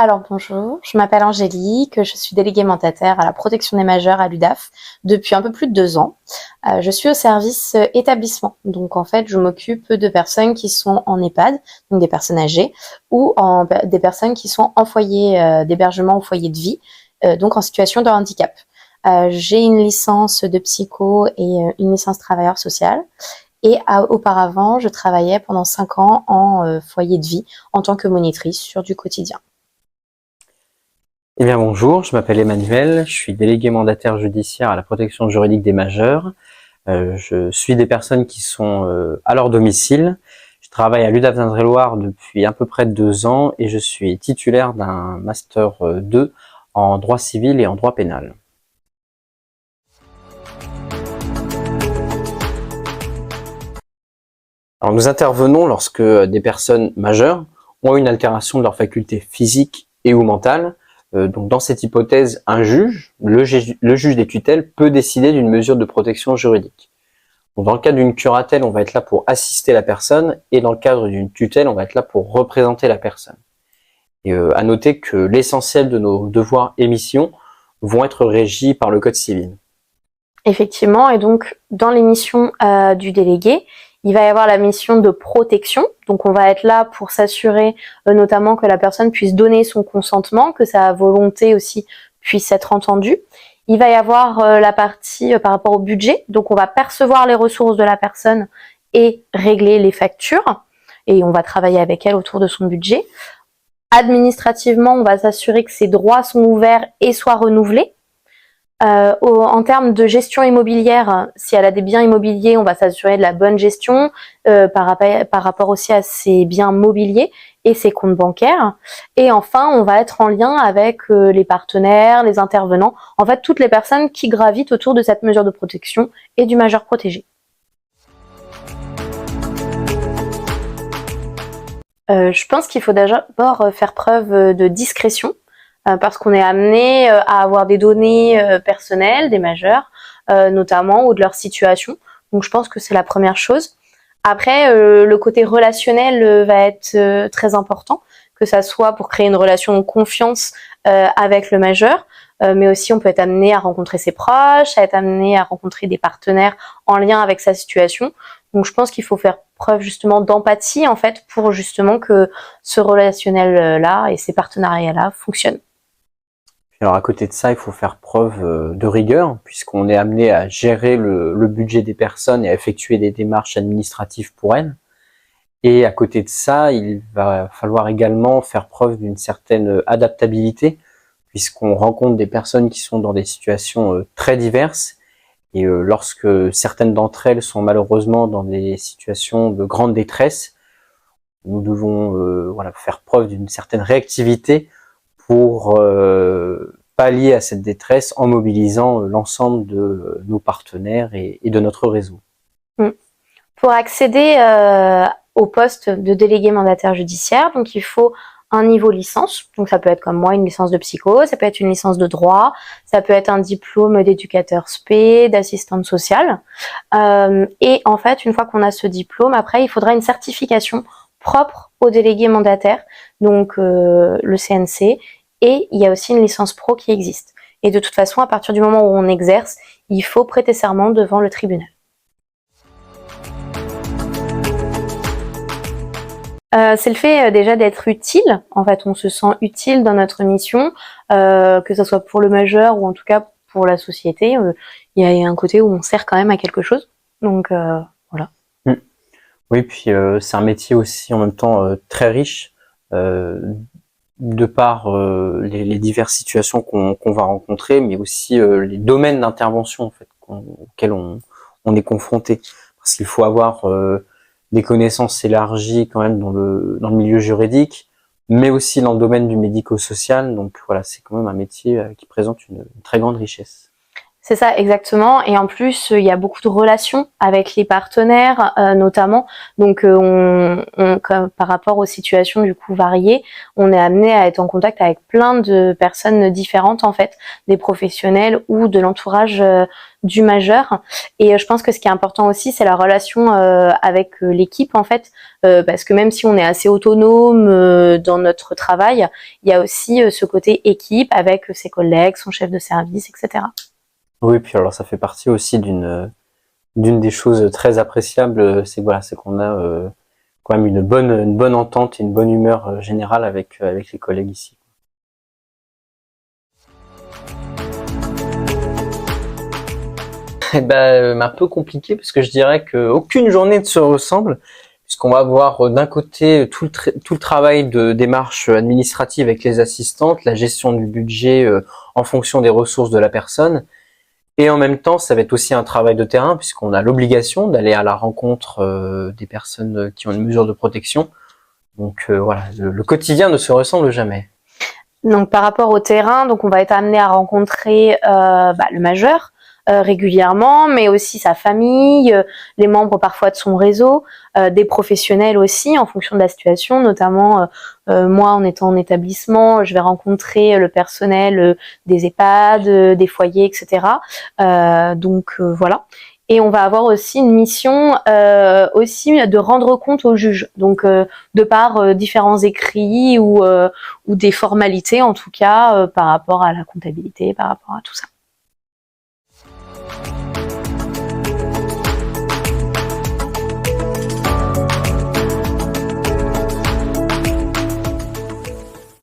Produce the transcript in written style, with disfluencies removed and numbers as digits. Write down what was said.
Alors bonjour, je m'appelle Angélique, je suis déléguée mandataire à la protection des majeurs à l'UDAF depuis un peu plus de 2 ans. Je suis au service établissement, donc en fait je m'occupe de personnes qui sont en EHPAD, donc des personnes âgées, ou des personnes qui sont en foyer d'hébergement ou foyer de vie, donc en situation de handicap. J'ai une licence de psycho et une licence travailleur social. Et auparavant, je travaillais pendant 5 ans en foyer de vie en tant que monitrice sur du quotidien. Eh bien bonjour, je m'appelle Emmanuel, je suis délégué mandataire judiciaire à la protection juridique des majeurs. Je suis des personnes qui sont à leur domicile. Je travaille à l'UDAF d'Indre-et-Loire depuis à peu près 2 ans et je suis titulaire d'un master 2 en droit civil et en droit pénal. Alors nous intervenons lorsque des personnes majeures ont une altération de leurs facultés physiques et ou mentales. Donc dans cette hypothèse, un juge, le juge des tutelles, peut décider d'une mesure de protection juridique. Donc dans le cadre d'une curatelle, on va être là pour assister la personne, et dans le cadre d'une tutelle, on va être là pour représenter la personne. Et à noter que l'essentiel de nos devoirs et missions vont être régis par le Code civil. Effectivement, et donc dans les missions du délégué, il va y avoir la mission de protection. Donc on va être là pour s'assurer notamment que la personne puisse donner son consentement, que sa volonté aussi puisse être entendue. Il va y avoir la partie par rapport au budget. Donc on va percevoir les ressources de la personne et régler les factures. Et on va travailler avec elle autour de son budget. Administrativement, on va s'assurer que ses droits sont ouverts et soient renouvelés. En termes de gestion immobilière, si elle a des biens immobiliers, on va s'assurer de la bonne gestion par rapport aussi à ses biens mobiliers et ses comptes bancaires. Et enfin, on va être en lien avec les partenaires, les intervenants, en fait toutes les personnes qui gravitent autour de cette mesure de protection et du majeur protégé. Je pense qu'il faut d'abord faire preuve de discrétion, parce qu'on est amené à avoir des données personnelles des majeurs, notamment, ou de leur situation. Donc je pense que c'est la première chose. Après, le côté relationnel va être très important, que ça soit pour créer une relation de confiance avec le majeur, mais aussi on peut être amené à rencontrer ses proches, à être amené à rencontrer des partenaires en lien avec sa situation. Donc je pense qu'il faut faire preuve justement d'empathie en fait pour justement que ce relationnel-là et ces partenariats-là fonctionnent. Alors à côté de ça, il faut faire preuve de rigueur, puisqu'on est amené à gérer le budget des personnes et à effectuer des démarches administratives pour elles. Et à côté de ça, il va falloir également faire preuve d'une certaine adaptabilité, puisqu'on rencontre des personnes qui sont dans des situations très diverses. Et lorsque certaines d'entre elles sont malheureusement dans des situations de grande détresse, nous devons faire preuve d'une certaine réactivité pour pallier à cette détresse en mobilisant l'ensemble de nos partenaires et de notre réseau. Pour accéder au poste de délégué mandataire judiciaire, donc il faut un niveau licence, donc ça peut être comme moi une licence de psycho, ça peut être une licence de droit, ça peut être un diplôme d'éducateur spé, d'assistante sociale. Et en fait, une fois qu'on a ce diplôme, après il faudra une certification propre au délégué mandataire, donc le CNC, et il y a aussi une licence pro qui existe. Et de toute façon, à partir du moment où on exerce, il faut prêter serment devant le tribunal. C'est le fait déjà d'être utile. En fait, on se sent utile dans notre mission, que ce soit pour le majeur ou en tout cas pour la société. Il y a un côté où on sert quand même à quelque chose. Donc voilà. Oui, puis c'est un métier aussi en même temps très riche, de par les diverses situations qu'on va rencontrer, mais aussi les domaines d'intervention en fait auxquels on est confronté. Parce qu'il faut avoir des connaissances élargies quand même dans le milieu juridique, mais aussi dans le domaine du médico-social. Donc voilà, c'est quand même un métier qui présente une très grande richesse. C'est ça, exactement. Et en plus, il y a beaucoup de relations avec les partenaires, notamment. Donc, par rapport aux situations du coup variées, on est amené à être en contact avec plein de personnes différentes, en fait, des professionnels ou de l'entourage du majeur. Et je pense que ce qui est important aussi, c'est la relation avec l'équipe, en fait, parce que même si on est assez autonome dans notre travail, il y a aussi ce côté équipe avec ses collègues, son chef de service, etc. Oui, puis alors ça fait partie aussi d'une des choses très appréciables, c'est voilà, c'est qu'on a quand même une bonne entente et une bonne humeur générale avec les collègues ici. Eh ben, un peu compliqué parce que je dirais qu'aucune journée ne se ressemble, puisqu'on va avoir d'un côté tout le travail de démarche administrative avec les assistantes, la gestion du budget en fonction des ressources de la personne, et en même temps ça va être aussi un travail de terrain puisqu'on a l'obligation d'aller à la rencontre des personnes qui ont une mesure de protection. Donc voilà, le quotidien ne se ressemble jamais. Donc par rapport au terrain, donc on va être amené à rencontrer le majeur régulièrement, mais aussi sa famille, les membres parfois de son réseau, des professionnels aussi en fonction de la situation, notamment moi en étant en établissement, je vais rencontrer le personnel des EHPAD, des foyers, etc. Voilà. Et on va avoir aussi une mission aussi de rendre compte au juge, donc de par différents écrits ou des formalités en tout cas par rapport à la comptabilité, par rapport à tout ça.